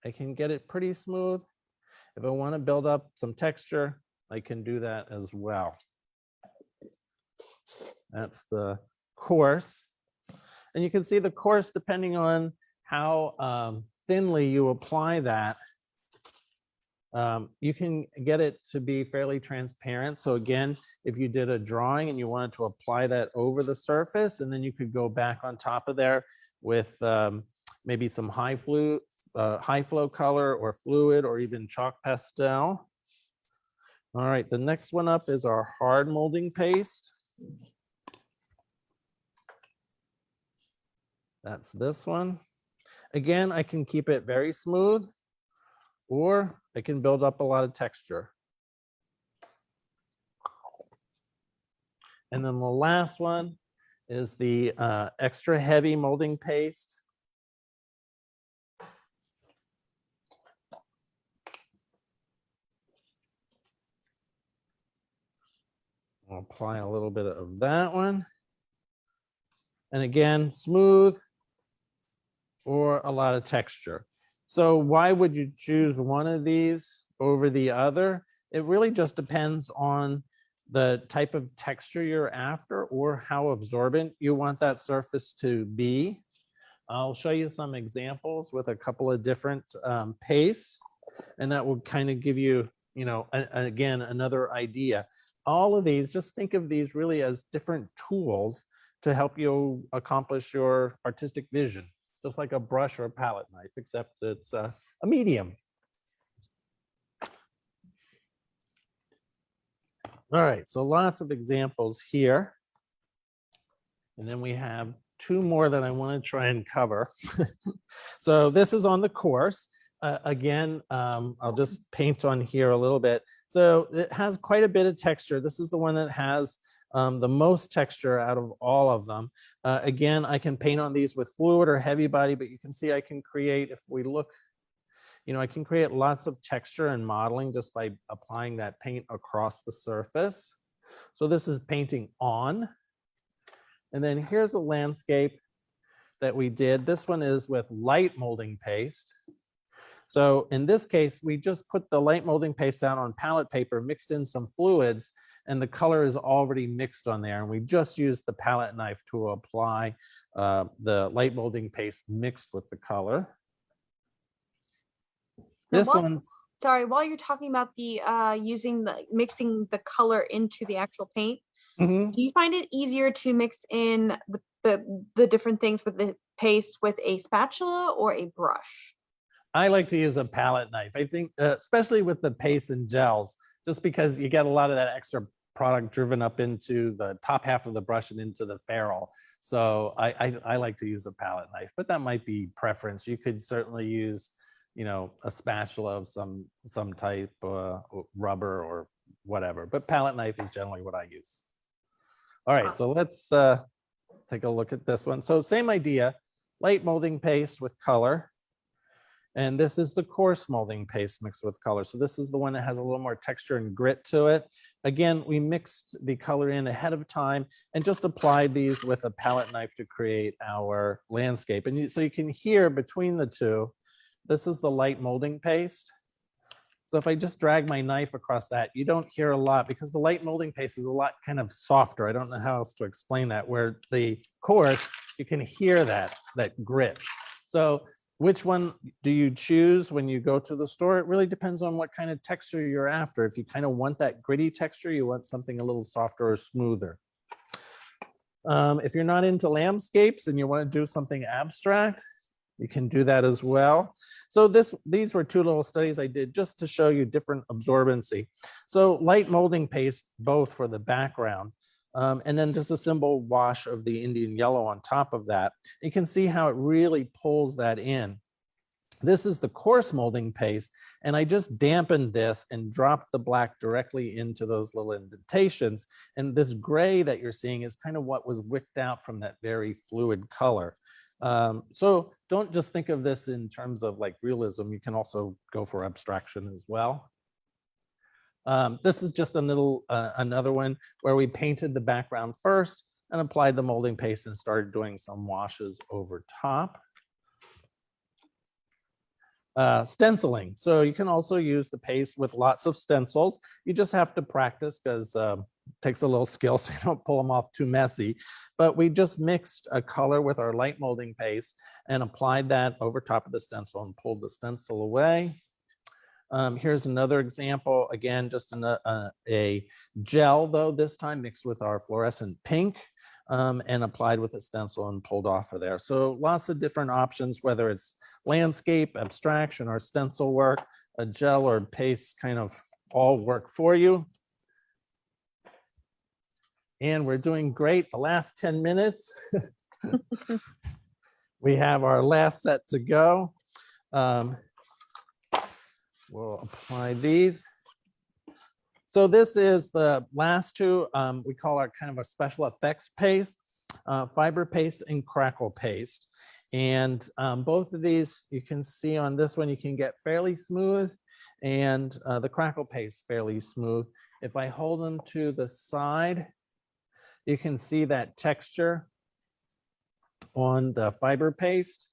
I can get it pretty smooth. If I want to build up some texture, I can do that as well. That's the coarse. And you can see the coarse, depending on how thinly you apply that, you can get it to be fairly transparent. So again, if you did a drawing and you wanted to apply that over the surface, and then you could go back on top of there with maybe some high flow color or fluid or even chalk pastel. All right, the next one up is our hard molding paste. That's this one. Again, I can keep it very smooth, or I can build up a lot of texture. And then the last one is the extra heavy molding paste. I'll apply a little bit of that one. And again, smooth or a lot of texture. So why would you choose one of these over the other? It really just depends on the type of texture you're after or how absorbent you want that surface to be. I'll show you some examples with a couple of different pastes, and that will kind of give you, again, another idea. All of these, just think of these really as different tools to help you accomplish your artistic vision, just like a brush or a palette knife, except it's a medium. All right, so lots of examples here. And then we have two more that I want to try and cover. So this is on the course. Again, I'll just paint on here a little bit. So it has quite a bit of texture. This is the one that has the most texture out of all of them. Again, I can paint on these with fluid or heavy body, but you can see I can create, if we look, I can create lots of texture and modeling just by applying that paint across the surface. So this is painting on. And then here's a landscape that we did. This one is with light molding paste. So in this case, we just put the light molding paste down on palette paper, mixed in some fluids, and the color is already mixed on there. And we just used the palette knife to apply the light molding paste mixed with the color. This one. Sorry, while you're talking about the mixing the color into the actual paint, do you find it easier to mix in the different things with the paste with a spatula or a brush? I like to use a palette knife. I think, especially with the paste and gels, just because you get a lot of that extra product driven up into the top half of the brush and into the ferrule. So I like to use a palette knife, but that might be preference. You could certainly use, a spatula of some type, rubber or whatever, but palette knife is generally what I use. All right, so let's take a look at this one. So same idea, light molding paste with color. And this is the coarse molding paste mixed with color. So this is the one that has a little more texture and grit to it. Again, we mixed the color in ahead of time and just applied these with a palette knife to create our landscape. And so you can hear between the two, this is the light molding paste. So if I just drag my knife across that, you don't hear a lot because the light molding paste is a lot kind of softer. I don't know how else to explain that, where the coarse, you can hear that grit. So which one do you choose when you go to the store? It really depends on what kind of texture you're after. If you kind of want that gritty texture, you want something a little softer or smoother. If you're not into landscapes and you want to do something abstract, you can do that as well. So these were two little studies I did just to show you different absorbency. So light molding paste, both for the background, and then just a simple wash of the Indian yellow on top of that. You can see how it really pulls that in. This is the coarse molding paste, and I just dampened this and dropped the black directly into those little indentations. And this gray that you're seeing is kind of what was wicked out from that very fluid color. So don't just think of this in terms of like realism. You can also go for abstraction as well. This is just a little another one where we painted the background first, and applied the molding paste and started doing some washes over top. Stenciling. So you can also use the paste with lots of stencils. You just have to practice because it takes a little skill so you don't pull them off too messy. But we just mixed a color with our light molding paste and applied that over top of the stencil and pulled the stencil away. Here's another example, again, just a gel, though this time mixed with our fluorescent pink. And applied with a stencil and pulled off of there. So lots of different options, whether it's landscape, abstraction, or stencil work, a gel or paste kind of all work for you. And we're doing great. The last 10 minutes, we have our last set to go. We'll apply these. So this is the last two, we call our kind of a special effects paste, fiber paste and crackle paste. And both of these, you can see on this one, you can get fairly smooth, and the crackle paste fairly smooth. If I hold them to the side, you can see that texture on the fiber paste.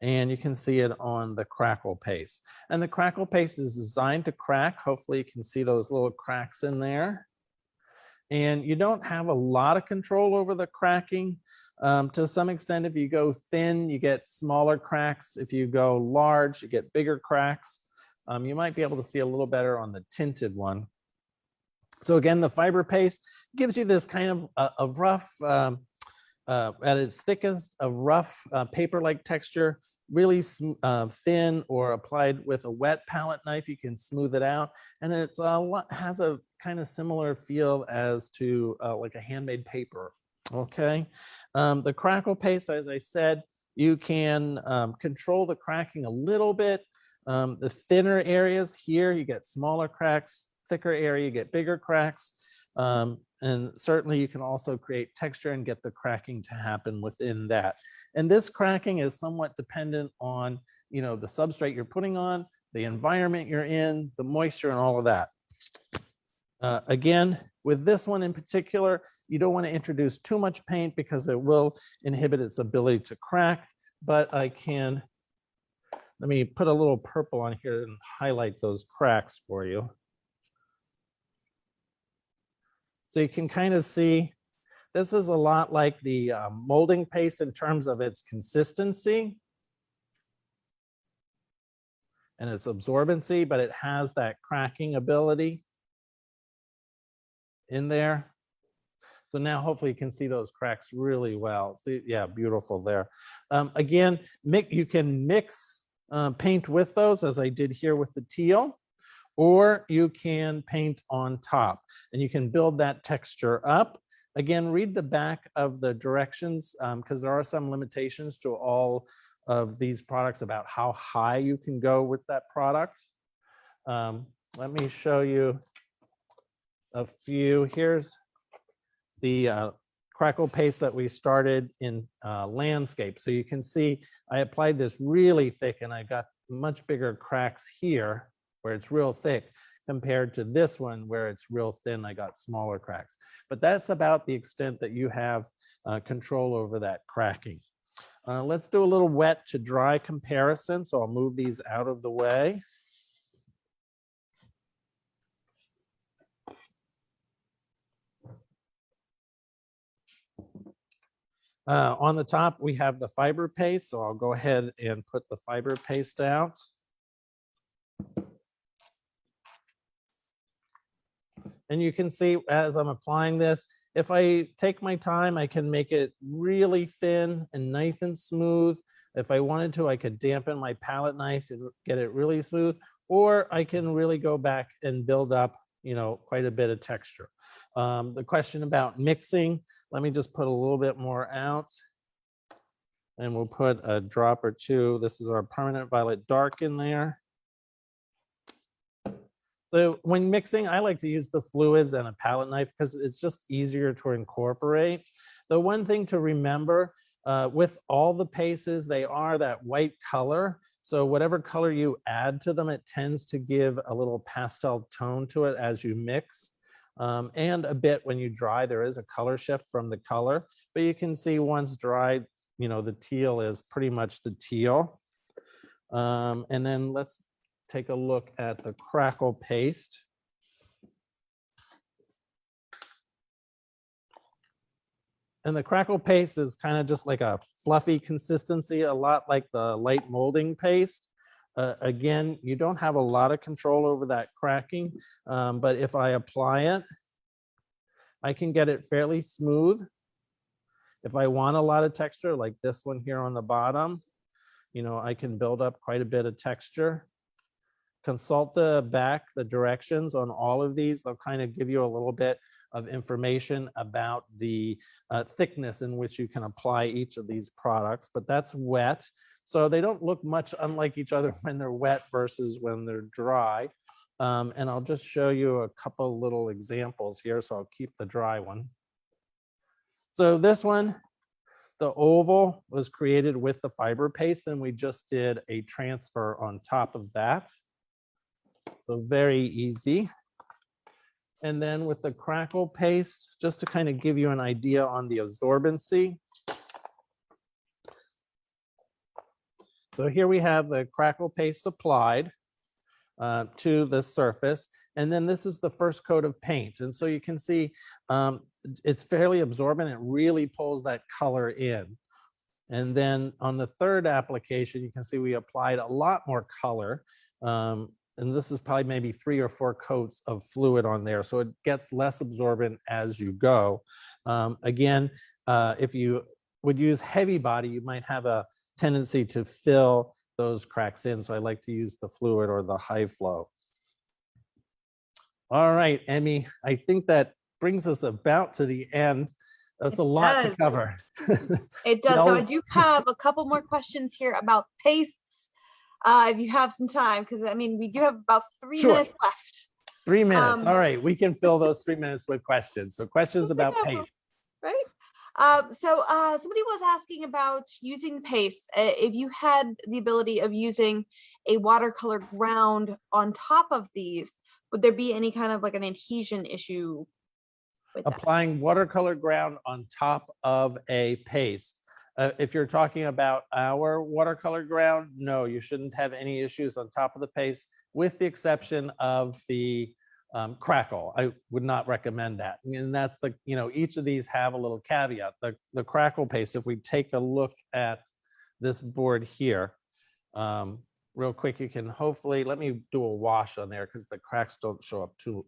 And you can see it on the crackle paste. And the crackle paste is designed to crack. Hopefully you can see those little cracks in there. And you don't have a lot of control over the cracking. To some extent, if you go thin, you get smaller cracks. If you go large, you get bigger cracks. You might be able to see a little better on the tinted one. So again, the fiber paste gives you this kind of a rough, at its thickest, a rough paper-like texture. Really thin or applied with a wet palette knife, you can smooth it out. And it's has a kind of similar feel as to like a handmade paper, okay? The crackle paste, as I said, you can control the cracking a little bit. The thinner areas here, you get smaller cracks, thicker area, you get bigger cracks. And certainly you can also create texture and get the cracking to happen within that. And this cracking is somewhat dependent on, the substrate you're putting on, the environment you're in, the moisture and all of that. Again, with this one in particular, you don't want to introduce too much paint because it will inhibit its ability to crack, but let me put a little purple on here and highlight those cracks for you. So you can kind of see, this is a lot like the molding paste in terms of its consistency and its absorbency, but it has that cracking ability in there. So now hopefully you can see those cracks really well. See, yeah, beautiful there. Again, you can mix paint with those, as I did here with the teal, or you can paint on top and you can build that texture up. Again, read the back of the directions because there are some limitations to all of these products about how high you can go with that product. Let me show you a few. Here's the crackle paste that we started in landscape. So you can see I applied this really thick and I got much bigger cracks here where it's real thick, compared to this one where it's real thin, I got smaller cracks. But that's about the extent that you have control over that cracking. Let's do a little wet to dry comparison. So I'll move these out of the way. On the top, we have the fiber paste. So I'll go ahead and put the fiber paste out. And you can see as I'm applying this, if I take my time, I can make it really thin and nice and smooth. If I wanted to, I could dampen my palette knife and get it really smooth, or I can really go back and build up, quite a bit of texture. The question about mixing, let me just put a little bit more out. And we'll put a drop or two. This is our permanent violet dark in there. So when mixing, I like to use the fluids and a palette knife because it's just easier to incorporate. The one thing to remember with all the pastes, they are that white color. So whatever color you add to them, it tends to give a little pastel tone to it as you mix. and a bit when you dry. There is a color shift from the color, but you can see once dried, you know, the teal is pretty much the teal. And then let's take a look at the Crackle Paste. And the Crackle Paste is kind of just like a fluffy consistency, a lot like the light molding paste. Again, you don't have a lot of control over that cracking, but if I apply it, I can get it fairly smooth. If I want a lot of texture, like this one here on the bottom, you know, I can build up quite a bit of texture. Consult the back, the directions on all of these. They'll kind of give you a little bit of information about the thickness in which you can apply each of these products, but that's wet. So they don't look much unlike each other when they're wet versus when they're dry. And I'll just show you a couple little examples here. So I'll keep the dry one. So this one, the oval was created with the fiber paste, and we just did a transfer on top of that. So very easy. And then with the Crackle Paste, just to kind of give you an idea on the absorbency. So here we have the Crackle Paste applied to the surface. And then this is the first coat of paint. And so you can see it's fairly absorbent. It really pulls that color in. And then on the third application, you can see we applied a lot more color. And this is probably maybe 3 or 4 coats of fluid on there. So it gets less absorbent as you go. Again, if you would use heavy body, you might have a tendency to fill those cracks in. So I like to use the fluid or the high flow. All right, Emmy, I think that brings us about to the end. That's a lot to cover. It does. Now I do have a couple more questions here about pastes. If you have some time, because I mean, we do have about 3 minutes left. 3 minutes. All right, we can fill those 3 minutes with questions. So questions about paste. Right. Somebody was asking about using paste. If you had the ability of using a watercolor ground on top of these, would there be any kind of like an adhesion issue with that? Applying watercolor ground on top of a paste. If you're talking about our watercolor ground, no, you shouldn't have any issues on top of the paste, with the exception of the Crackle. I would not recommend that. And that's the, you know, each of these have a little caveat. The Crackle Paste, if we take a look at this board here, real quick, you can hopefully, let me do a wash on there because the cracks don't show up too.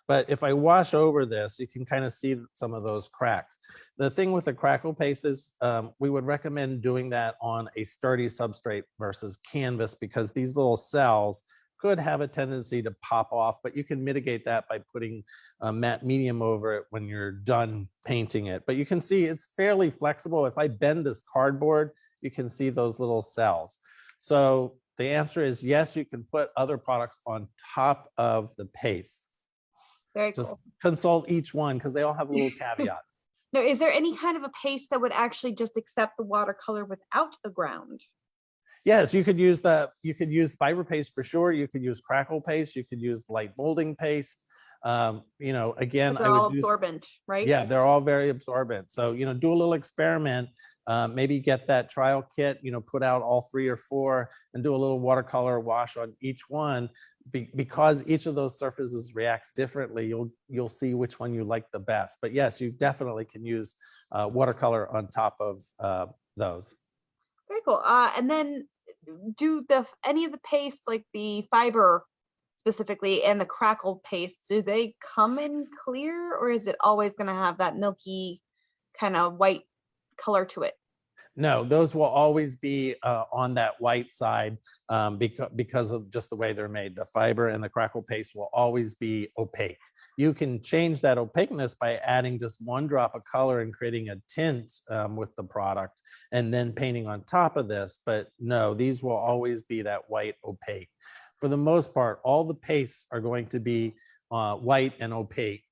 But if I wash over this, you can kind of see some of those cracks. The thing with the Crackle Paste is we would recommend doing that on a sturdy substrate versus canvas, because these little cells could have a tendency to pop off, but you can mitigate that by putting a matte medium over it when you're done painting it. But you can see it's fairly flexible. If I bend this cardboard, you can see those little cells. So the answer is yes, you can put other products on top of the paste. Very Just cool. consult each one because they all have a little caveat. Now, is there any kind of a paste that would actually just accept the watercolor without a ground? Yes, you could use fiber paste for sure. You could use Crackle Paste. You could use light molding paste. You know, again, They're all absorbent, right? Yeah, they're all very absorbent. So, you know, do a little experiment. Maybe get that trial kit, you know, put out all 3 or 4 and do a little watercolor wash on each one. Because each of those surfaces reacts differently, you'll see which one you like the best. But yes, you definitely can use watercolor on top of those. Very cool. And then do any of the pastes, like the fiber specifically and the Crackle Paste, do they come in clear, or is it always going to have that milky kind of white color to it? No, those will always be on that white side because of just the way they're made. The fiber and the Crackle Paste will always be opaque. You can change that opaqueness by adding just 1 drop of color and creating a tint with the product and then painting on top of this. But no, these will always be that white opaque. For the most part, all the pastes are going to be white and opaque.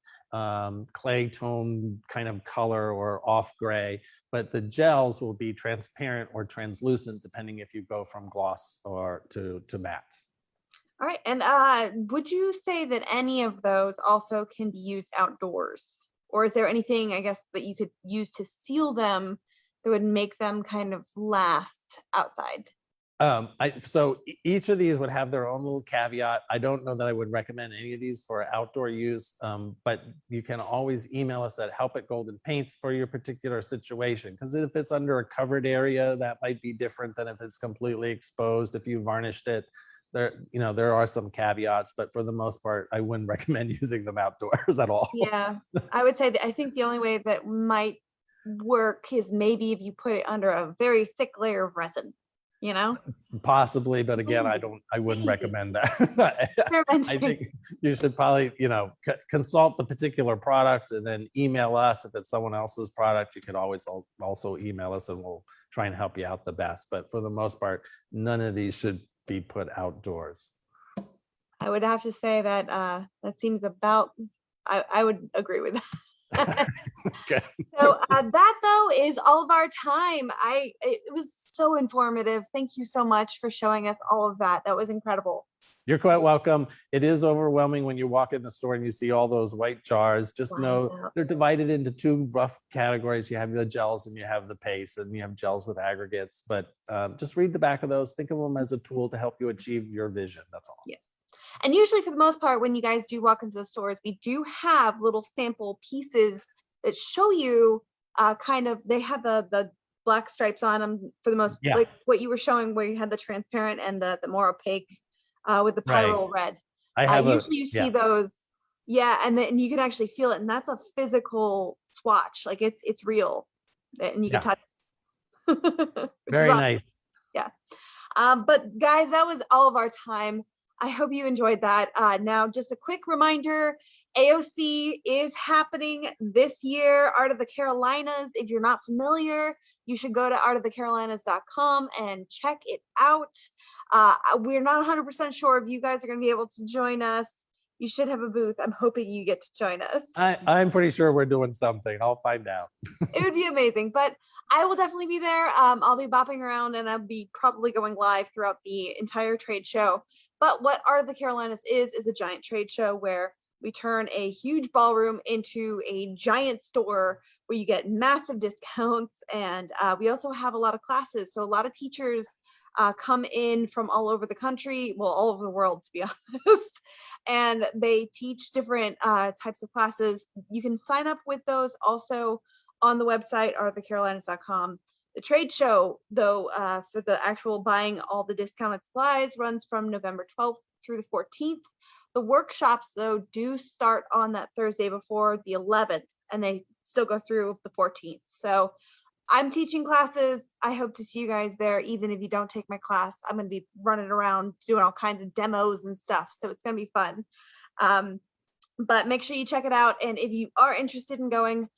Clay tone kind of color or off gray, but the gels will be transparent or translucent depending if you go from gloss or to matte. All right. And would you say that any of those also can be used outdoors? Or is there anything, I guess, that you could use to seal them that would make them kind of last outside? So each of these would have their own little caveat. I don't know that I would recommend any of these for outdoor use, but you can always email us at help@goldenpaints for your particular situation. Because if it's under a covered area, that might be different than if it's completely exposed. If you varnished it, there are some caveats, but for the most part, I wouldn't recommend using them outdoors at all. Yeah, I would say that I think the only way that might work is maybe if you put it under a very thick layer of resin, you know? Possibly, but again, Maybe, I wouldn't maybe. recommend that. I Experimenting. think you should probably, consult the particular product and then email us. If it's someone else's product, you could always also email us and we'll try and help you out the best. But for the most part, none of these should be put outdoors. I would have to say that that seems about, I would agree with that. Okay. So that though is all of our time. It was so informative. Thank you so much for showing us all of that. That was incredible. You're quite welcome. It is overwhelming when you walk in the store and you see all those white jars. Just know Wow. they're divided into two rough categories. You have the gels and you have the paste, and you have gels with aggregates. But just read the back of those. Think of them as a tool to help you achieve your vision. That's all. Yes. And usually for the most part, when you guys do walk into the stores, we do have little sample pieces that show you kind of, they have the black stripes on them for the most, Yeah. like what you were showing where you had the transparent and the more opaque with the Right. pyrrole red. I have Usually you see those, yeah, and then you can actually feel it, and that's a physical swatch. Like it's real, and you can touch. Which very is awesome. nice. Yeah. But guys, that was all of our time. I hope you enjoyed that. Now, just a quick reminder, AOC is happening this year, Art of the Carolinas. If you're not familiar, you should go to artofthecarolinas.com and check it out. We're not 100% sure if you guys are going to be able to join us. You should have a booth. I'm hoping you get to join us. I'm pretty sure we're doing something. I'll find out. It would be amazing, but I will definitely be there. I'll be bopping around, and I'll be probably going live throughout the entire trade show. But what Art of the Carolinas is a giant trade show where we turn a huge ballroom into a giant store where you get massive discounts. And we also have a lot of classes. So a lot of teachers come in from all over the country, well, all over the world, to be honest. And they teach different types of classes. You can sign up with those also on the website, artofthecarolinas.com. The trade show, though, for the actual buying all the discounted supplies runs from November 12th through the 14th. The workshops, though, do start on that Thursday before the 11th, and they still go through the 14th. So I'm teaching classes. I hope to see you guys there, even if you don't take my class. I'm going to be running around doing all kinds of demos and stuff, so it's going to be fun. But make sure you check it out. And if you are interested in going,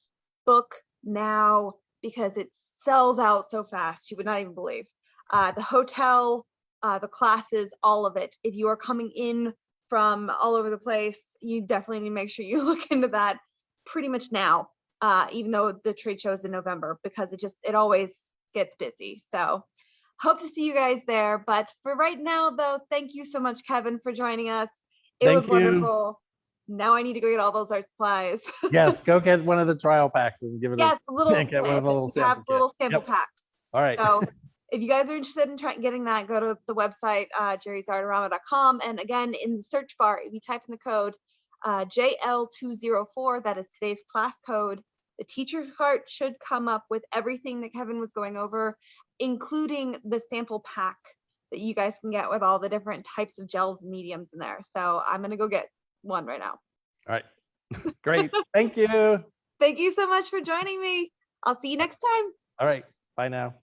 book now, because it sells out so fast. You would not even believe. The hotel, the classes, all of it. If you are coming in from all over the place, you definitely need to make sure you look into that pretty much now, even though the trade show is in November, because it always gets busy. So hope to see you guys there. But for right now, though, thank you so much, Kevin, for joining us. It was wonderful. Now I need to go get all those art supplies. Yes, go get one of the trial packs and give it yes, a little, get one of the little sample, little sample packs. All right. So if you guys are interested in getting that, go to the website, jerry'sartarama.com. And again, in the search bar, if you type in the code JL204, that is today's class code, the teacher cart should come up with everything that Kevin was going over, including the sample pack that you guys can get with all the different types of gels and mediums in there. So I'm going to go get one right now. All right. Great. Thank you. Thank you so much for joining me. I'll see you next time. All right. Bye now.